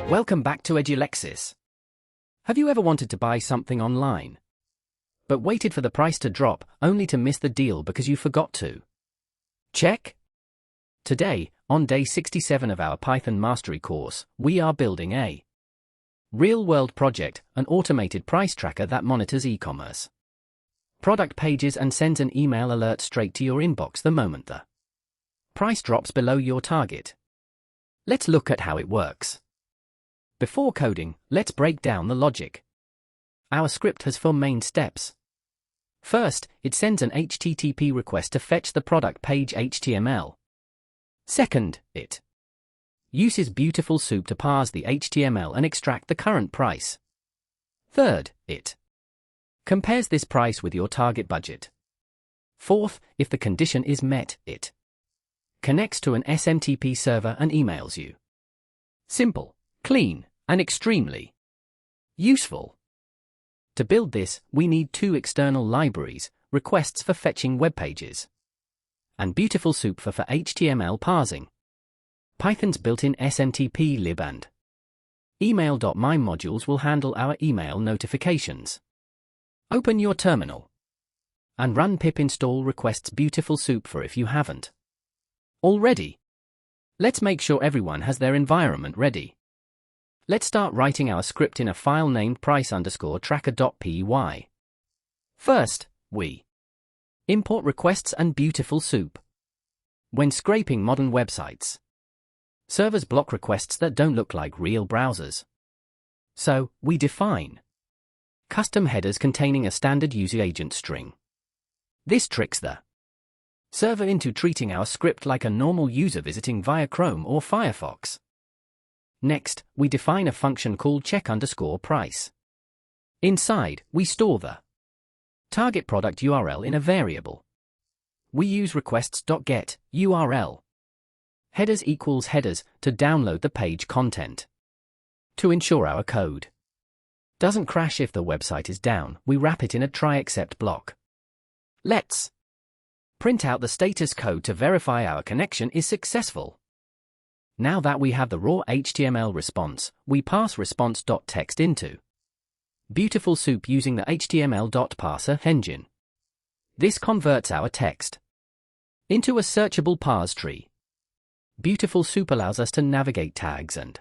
Welcome back to Edulexis. Have you ever wanted to buy something online, but waited for the price to drop only to miss the deal because you forgot to? Check. Today, on day 67 of our Python Mastery course, we are building a real-world project, an automated price tracker that monitors e-commerce product pages and sends an email alert straight to your inbox the moment the price drops below your target. Let's look at how it works. Before coding, let's break down the logic. Our script has 4 main steps. First, it sends an HTTP request to fetch the product page HTML. Second, it uses BeautifulSoup to parse the HTML and extract the current price. Third, it compares this price with your target budget. Fourth, if the condition is met, it connects to an SMTP server and emails you. Simple, clean, and extremely useful. To build this, we need 2 external libraries, requests for fetching web pages, and BeautifulSoup for HTML parsing. Python's built-in smtplib and email.mime modules will handle our email notifications. Open your terminal and run pip install requests BeautifulSoup for if you haven't already. Let's make sure everyone has their environment ready. Let's start writing our script in a file named price_tracker.py. First, we import requests and BeautifulSoup. When scraping modern websites, servers block requests that don't look like real browsers. So, we define custom headers containing a standard user agent string. This tricks the server into treating our script like a normal user visiting via Chrome or Firefox. Next, we define a function called check_price. Inside, we store the target product URL in a variable. We use requests.getURL headers equals headers to download the page content. To ensure our code doesn't crash if the website is down, we wrap it in a try except block. Let's print out the status code to verify our connection is successful. Now that we have the raw HTML response, we pass response.text into BeautifulSoup using the HTML.parser engine. This converts our text into a searchable parse tree. BeautifulSoup allows us to navigate tags and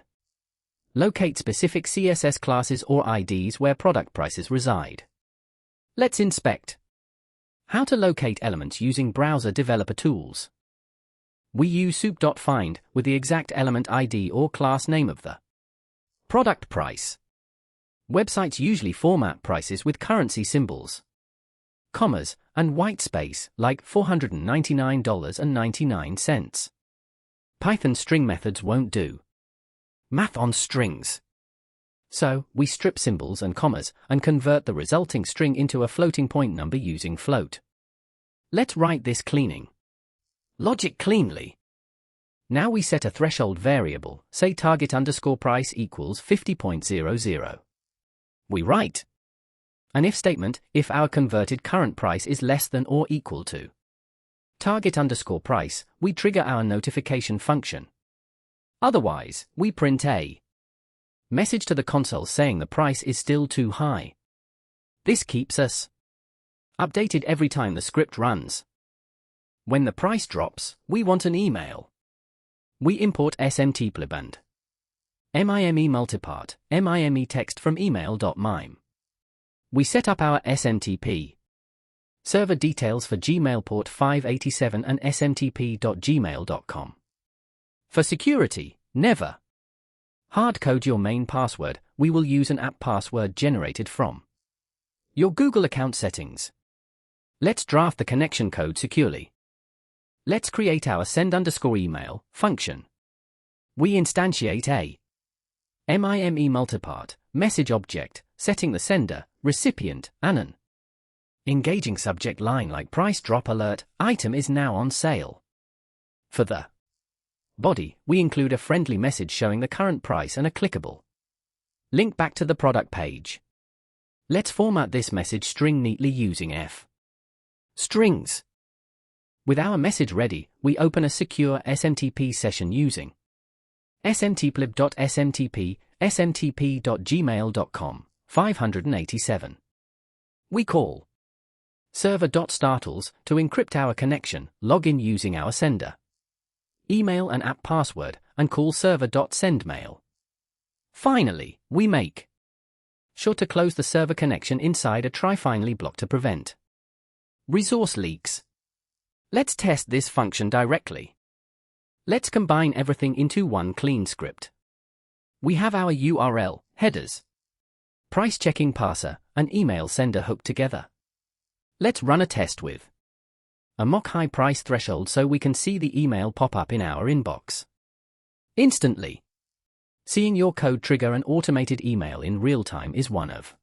locate specific CSS classes or IDs where product prices reside. Let's inspect how to locate elements using browser developer tools. We use soup.find with the exact element ID or class name of the product price. Websites usually format prices with currency symbols, commas, and white space, like $499.99. Python string methods won't do math on strings. So, we strip symbols and commas and convert the resulting string into a floating point number using float. Let's write this cleaning logic cleanly. Now we set a threshold variable, say target_price equals 50.00. We write an if statement if our converted current price is less than or equal to target_price, we trigger our notification function. Otherwise, we print a message to the console saying the price is still too high. This keeps us updated every time the script runs. When the price drops, we want an email. We import smtplib and mime multipart, mime text from email.mime. We set up our SMTP server details for Gmail port 587 and smtp.gmail.com. For security, never hardcode your main password. We will use an app password generated from your Google account settings. Let's draft the connection code securely. Let's create our send_email function. We instantiate a mime multipart message object, setting the sender, recipient, and an engaging subject line like price drop alert, item is now on sale. For the body, we include a friendly message showing the current price and a clickable link back to the product page. Let's format this message string neatly using f strings. With our message ready, we open a secure SMTP session using smtplib.smtp smtp.gmail.com, 587. We call server.startles to encrypt our connection, log in using our sender email and app password, and call server.sendmail. Finally, we make sure to close the server connection inside a try-finally block to prevent resource leaks. Let's test this function directly. Let's combine everything into one clean script. We have our URL, headers, price checking parser, and email sender hooked together. Let's run a test with a mock high price threshold so we can see the email pop up in our inbox instantly. Seeing your code trigger an automated email in real time is one of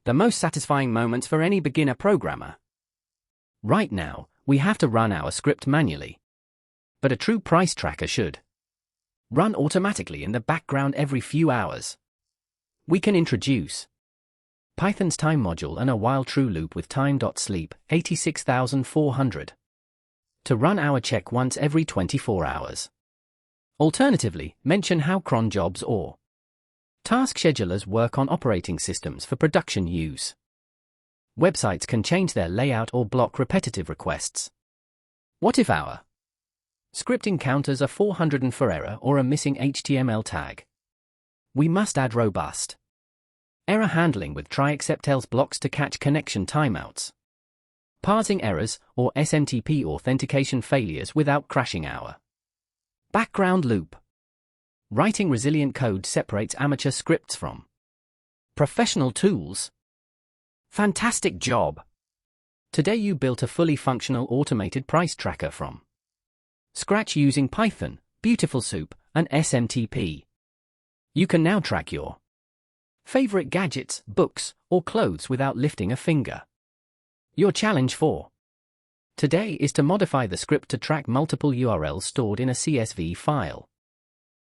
the most satisfying moments for any beginner programmer. Right now, we have to run our script manually. But a true price tracker should run automatically in the background every few hours. We can introduce Python's time module and a while true loop with time.sleep 86400 to run our check once every 24 hours. Alternatively, mention how cron jobs or task schedulers work on operating systems for production use. Websites can change their layout or block repetitive requests. What if our script encounters a 404 error or a missing HTML tag? We must add robust error handling with try except else blocks to catch connection timeouts, parsing errors, or SMTP authentication failures without crashing our background loop. Writing resilient code separates amateur scripts from professional tools. Fantastic job! Today you built a fully functional automated price tracker from scratch using Python, BeautifulSoup, and SMTP. You can now track your favorite gadgets, books, or clothes without lifting a finger. Your challenge for today is to modify the script to track multiple URLs stored in a CSV file.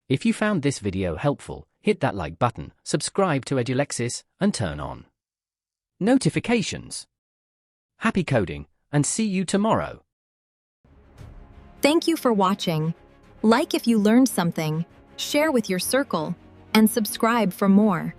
If you found this video helpful, hit that like button, subscribe to Edulexis, and turn on notifications. Happy coding, and see you tomorrow. Thank you for watching. Like if you learned something, share with your circle, and subscribe for more.